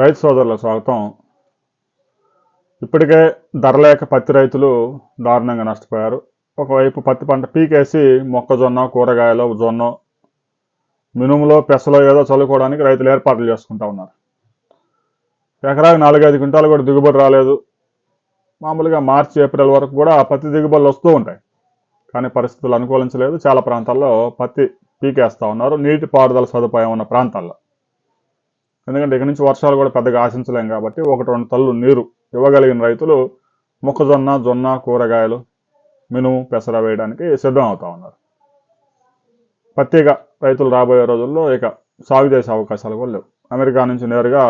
రైతు సోదరులకు స్వాగతం. ఇప్పటికే ధర లేక పత్తి రైతులు దారుణంగా నష్టపోయారు. ఒకవైపు పత్తి పంట పీకేసి మొక్కజొన్న, కూరగాయలు, జొన్న, మినుములో, పెసలో ఏదో చల్లుకోవడానికి రైతులు ఏర్పాట్లు చేసుకుంటా ఉన్నారు. ఎకరాకు 4-5 క్వింటాలు కూడా దిగుబడి రాలేదు. మామూలుగా మార్చి, ఏప్రిల్ వరకు కూడా పత్తి దిగుబడులు వస్తూ ఉంటాయి. కానీ పరిస్థితులు అనుకూలించలేదు. చాలా ప్రాంతాల్లో పత్తి పీకేస్తూ ఉన్నారు, నీటిపారుదల సదుపాయం ఉన్న ప్రాంతాల్లో. ఎందుకంటే ఇక నుంచి వర్షాలు కూడా పెద్దగా ఆశించలేం కాబట్టి 1-2 తల్లు నీరు ఇవ్వగలిగిన రైతులు మొక్కజొన్న, జొన్న, కూరగాయలు, మినుము, పెసర వేయడానికి సిద్ధం అవుతా ఉన్నారు. పత్తిగా రైతులు రాబోయే రోజుల్లో ఇక సాగు చేసే అవకాశాలు కూడా లేవు. అమెరికా నుంచి నేరుగా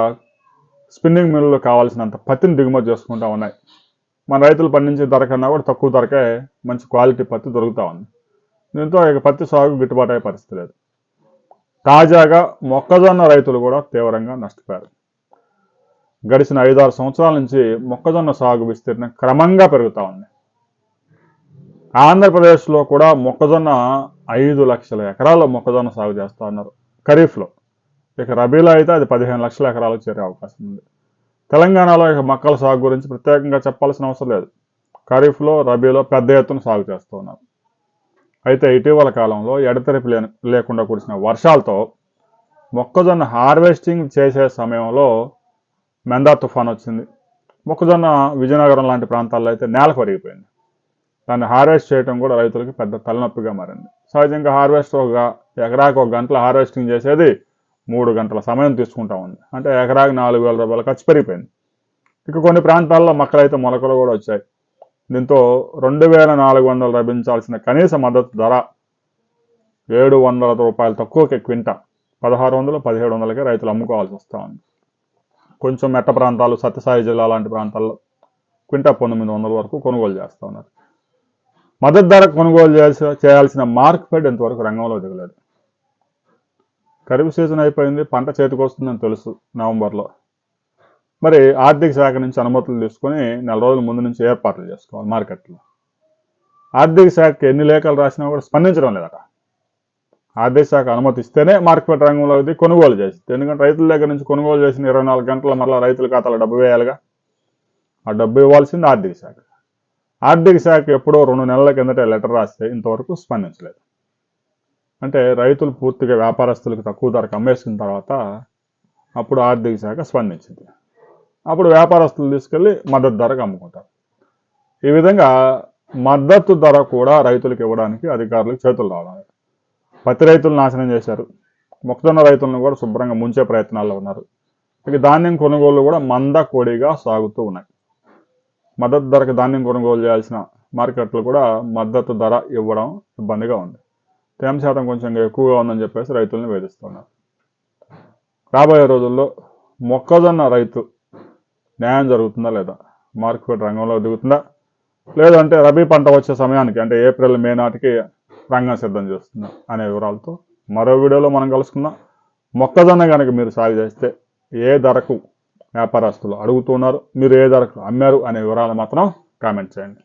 స్పిన్నింగ్ మిల్లులు కావాల్సినంత పత్తిని దిగుమతి చేసుకుంటా ఉన్నాయి. మన రైతులు పండించే ధర కన్నా కూడా తక్కువ ధరకే మంచి క్వాలిటీ పత్తి దొరుకుతూ ఉంది. దీంతో ఇక పత్తి సాగు గిట్టుబాటు అయ్యే పరిస్థితి లేదు. తాజాగా మొక్కజొన్న రైతులు కూడా తీవ్రంగా నష్టపోయారు. గడిచిన 5-6 సంవత్సరాల నుంచి మొక్కజొన్న సాగు విస్తీర్ణం క్రమంగా పెరుగుతూ ఉంది. ఆంధ్రప్రదేశ్లో కూడా మొక్కజొన్న 5 లక్షల ఎకరాల్లో మొక్కజొన్న సాగు చేస్తూ ఉన్నారు ఖరీఫ్లో. ఇక రబీలో అయితే అది 15 లక్షల ఎకరాలకు చేరే అవకాశం ఉంది. తెలంగాణలో ఇక మొక్కల సాగు గురించి ప్రత్యేకంగా చెప్పాల్సిన అవసరం లేదు. ఖరీఫ్లో, రబీలో పెద్ద ఎత్తున సాగు చేస్తూ ఉన్నారు. అయితే ఇటీవల కాలంలో ఎడతెరిపి లేకుండా కురిసిన వర్షాలతో మొక్కజొన్న హార్వెస్టింగ్ చేసే సమయంలో మెందా తుఫాన్ వచ్చింది. మొక్కజొన్న విజయనగరం లాంటి ప్రాంతాల్లో అయితే నేల కొరిగిపోయింది. దాన్ని హార్వెస్ట్ చేయడం కూడా రైతులకి పెద్ద తలనొప్పిగా మారింది. సహజంగా హార్వెస్ట్ ఎకరాకు 1 గంటల హార్వెస్టింగ్ చేసేది 3 గంటల సమయం తీసుకుంటా ఉంది. అంటే ఎకరాకు 4,000 రూపాయల ఖర్చు పెరిగిపోయింది. ఇక కొన్ని ప్రాంతాల్లో మొక్కలైతే మొలకలు కూడా వచ్చాయి. దీంతో 2,400 లభించాల్సిన కనీస మద్దతు ధర 700 రూపాయలు తక్కువకి క్వింటా 1,600-1,700కే రైతులు అమ్ముకోవాల్సి వస్తూ ఉంది. కొంచెం మెట్ట ప్రాంతాలు, సత్యసాయి జిల్లా లాంటి ప్రాంతాల్లో క్వింటా 900 వరకు కొనుగోలు చేస్తూ ఉన్నారు. మద్దతు ధర కొనుగోలు చేయాల్సిన మార్కెట్ ఇంతవరకు రంగంలో దిగలేదు. ఖరీఫ్ సీజన్ అయిపోయింది, పంట చేతికి వస్తుందని తెలుసు నవంబర్లో. మరి ఆర్థిక శాఖ నుంచి అనుమతులు తీసుకొని 4 రోజుల ముందు నుంచి ఏర్పాట్లు చేసుకోవాలి మార్కెట్లో. ఆర్థిక శాఖకి ఎన్ని లేఖలు రాసినా కూడా స్పందించడం లేదట. ఆర్థిక శాఖ అనుమతి ఇస్తేనే మార్కెట్ రంగంలో కొనుగోలు చేసింది. ఎందుకంటే రైతుల దగ్గర నుంచి కొనుగోలు చేసిన 24 గంటల మరలా రైతుల ఖాతాలో డబ్బు వేయాలిగా. ఆ డబ్బు ఇవ్వాల్సింది ఆర్థిక శాఖ. ఆర్థిక శాఖ ఎప్పుడో 2 నెలల కిందటే లెటర్ రాస్తే ఇంతవరకు స్పందించలేదు. అంటే రైతులు పూర్తిగా వ్యాపారస్తులకు తక్కువ ధరకు అమ్మేసిన తర్వాత అప్పుడు ఆర్థిక శాఖ స్పందించింది. అప్పుడు వ్యాపారస్తులు తీసుకెళ్ళి మద్దతు ధరకు అమ్ముకుంటారు. ఈ విధంగా మద్దతు ధర కూడా రైతులకు ఇవ్వడానికి అధికారులకు చేతులు రావడం. పత్తి రైతులు నాశనం చేశారు. మొక్కజొన్న రైతులను కూడా శుభ్రంగా ముంచే ప్రయత్నాల్లో ఉన్నారు. ఇక ధాన్యం కొనుగోలు కూడా మందకొడిగా సాగుతూ ఉన్నాయి. మద్దతు ధరకు ధాన్యం కొనుగోలు చేయాల్సిన మార్కెట్లు కూడా మద్దతు ధర ఇవ్వడం ఇబ్బందిగా ఉంది. తేమ శాతం కొంచెం ఎక్కువగా ఉందని చెప్పేసి రైతులను వేధిస్తున్నారు. రాబోయే రోజుల్లో మొక్కజొన్న రైతు న్యాయం జరుగుతుందా లేదా, మార్కెట్ రంగంలో దిగుతుందా, లేదంటే రబీ పంట వచ్చే సమయానికి అంటే ఏప్రిల్, మే నాటికి రంగం సిద్ధం చేస్తుందా అనే వివరాలతో మరో వీడియోలో మనం కలుసుకుందాం. మొక్కజొన్న కనుక మీరు సాగు చేస్తే ఏ ధరకు వ్యాపారస్తులు అడుగుతున్నారు, మీరు ఏ ధరకు అమ్మారు అనే వివరాలు మాత్రం కామెంట్ చేయండి.